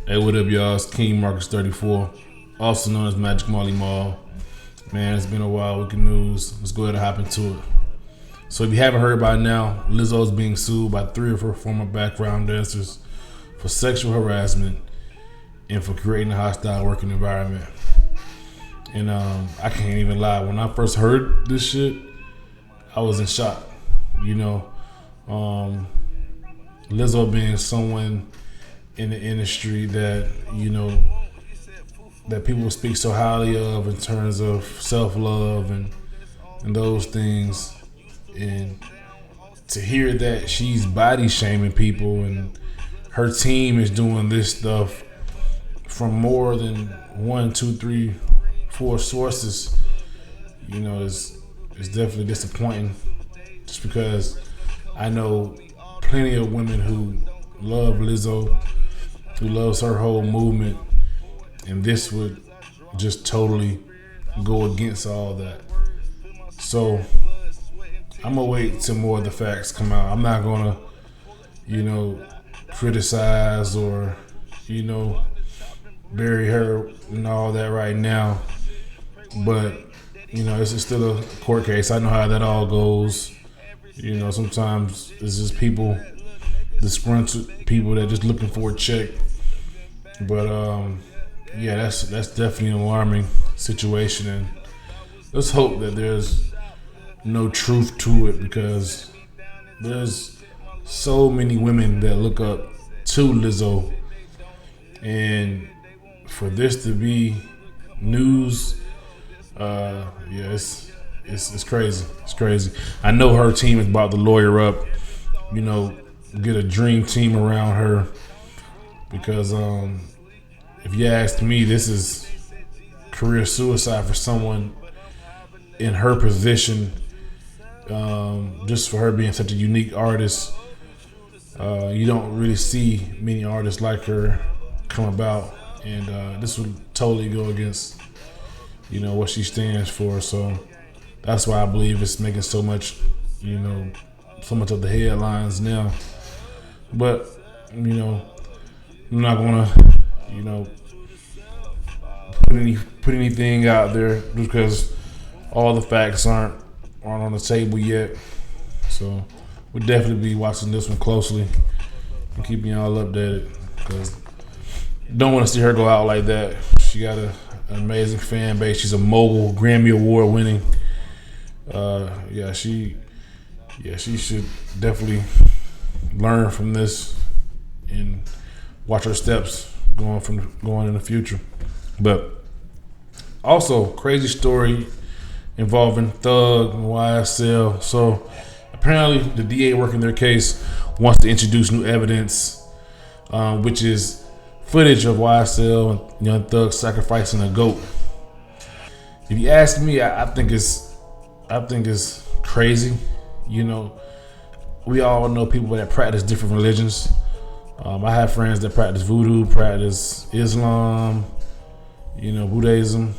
Hey, what up, y'all? It's King Marcus 34, also known as Magic Molly Mall. Man, it's been a while with the news. Let's go ahead and hop into it. So, if you haven't heard by now, Lizzo is being sued by 3 of her former background dancers for sexual harassment and for creating a hostile working environment. And I can't even lie. When I first heard this shit, I was in shock. You know, Lizzo being someone in the industry that that people speak so highly of in terms of self-love and those things, and to hear that she's body shaming people and her team is doing this stuff from more than 1, 2, 3, 4 sources, is definitely disappointing, just because I know plenty of women who love Lizzo, who loves her whole movement, and this would just totally go against all that. So I'm gonna wait till more of the facts come out. I'm not gonna, criticize or, bury her and all that right now. But, it's still a court case. I know how that all goes. Sometimes it's just people, disgruntled people that just looking for a check. But yeah, that's definitely an alarming situation, and let's hope that there's no truth to it, because there's so many women that look up to Lizzo, and for this to be news, it's crazy. It's crazy. I know her team is about to lawyer up, get a dream team around her, because if you ask me, this is career suicide for someone in her position, just for her being such a unique artist. You don't really see many artists like her come about, and this would totally go against, what she stands for. So that's why I believe it's making so much of the headlines now. But I'm not gonna put anything out there, because all the facts aren't on the table yet. So we'll definitely be watching this one closely and keeping y'all updated, because don't want to see her go out like that. She got an amazing fan base. She's a mogul, Grammy Award winning. She should definitely learn from this and watch her steps going in the future. But also, crazy story involving Thug and YSL. So apparently, the DA working their case wants to introduce new evidence, which is footage of YSL and Young Thug sacrificing a goat. If you ask me, I think it's crazy. We all know people that practice different religions. I have friends that practice voodoo, practice Islam, Buddhism,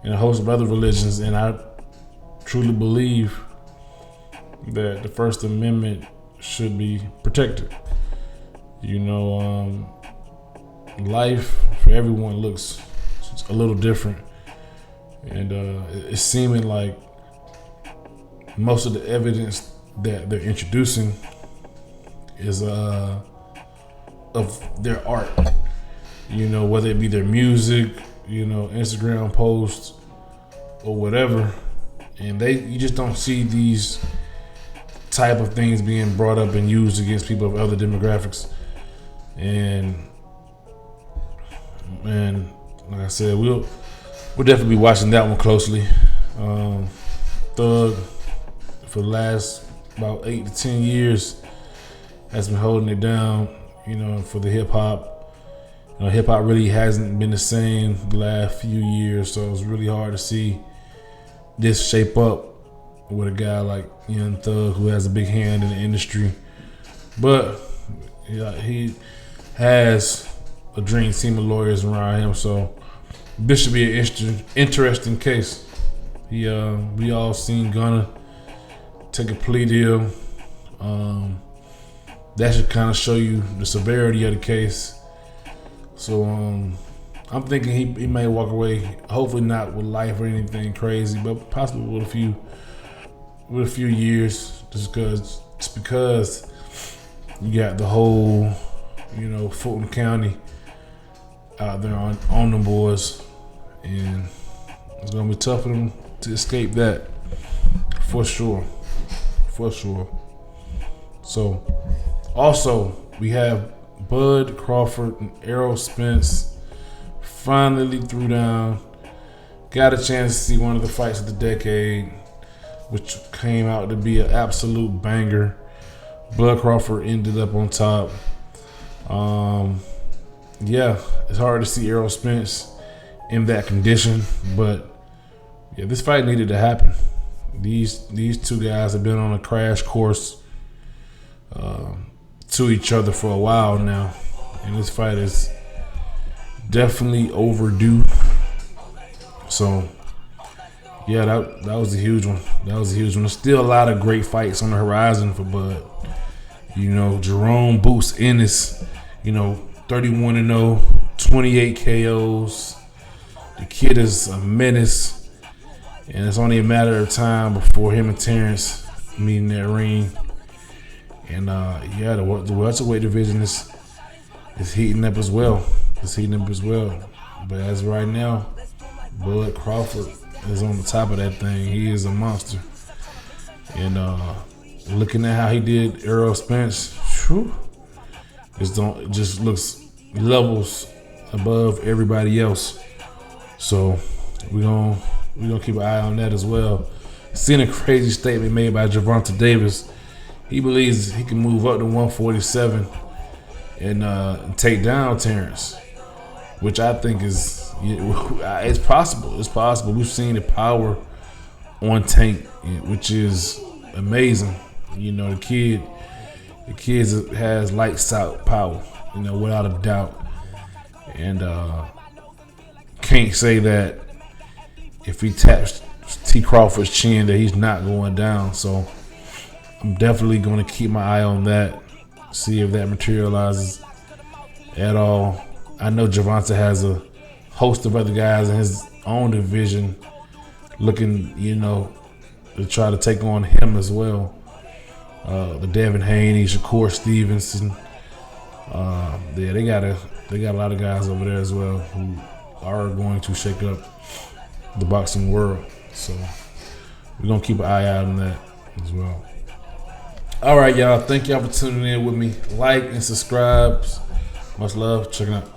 and a host of other religions, and I truly believe that the First Amendment should be protected. Life for everyone looks a little different, and it's seeming like most of the evidence that they're introducing is of their art, whether it be their music, Instagram posts or whatever, and you just don't see these type of things being brought up and used against people of other demographics. And like I said, we'll definitely be watching that one closely. Thug, for the last about 8 to 10 years, has been holding it down, for the hip hop. Hip hop really hasn't been the same the last few years, so it's really hard to see this shape up with a guy like Young Thug, who has a big hand in the industry. But he has a dream team of lawyers around him, so this should be an interesting case. We all seen Gunna take a plea deal. That should kind of show you the severity of the case. So I'm thinking he may walk away. Hopefully not with life or anything crazy, but possibly with a few years. Just because you got the whole, Fulton County out there on them boys, and it's gonna be tough for them to escape that, for sure. So, also we have Bud Crawford and Errol Spence finally threw down. Got a chance to see one of the fights of the decade, which came out to be an absolute banger. Bud Crawford ended up on top. It's hard to see Errol Spence in that condition, but yeah, this fight needed to happen. These two guys have been on a crash course to each other for a while now, and this fight is definitely overdue. So yeah, that was a huge one. There's still a lot of great fights on the horizon for Bud. Jerome Boots Ennis, 31-0, 28 KOs. The kid is a menace, and it's only a matter of time before him and Terrence meet in that ring. And the welterweight division is heating up as well. But as of right now, Bud Crawford is on the top of that thing. He is a monster. And looking at how he did Errol Spence, it just looks levels above everybody else. So we're gonna keep an eye on that as well. Seen a crazy statement made by Gervonta Davis. He believes he can move up to 147 and take down Terrence, which I think is it's possible. It's possible. We've seen the power on Tank, which is amazing. The kid has lights out power, without a doubt. And can't say that if he taps T. Crawford's chin that he's not going down. So I'm definitely going to keep my eye on that, see if that materializes at all. I know Gervonta has a host of other guys in his own division looking, to try to take on him as well. The Devin Haney, Shakur Stevenson. They got a lot of guys over there as well who are going to shake up the boxing world. So we're gonna keep an eye out on that as well. All right, y'all. Thank y'all for tuning in with me. Like and subscribe. Much love. Check it out.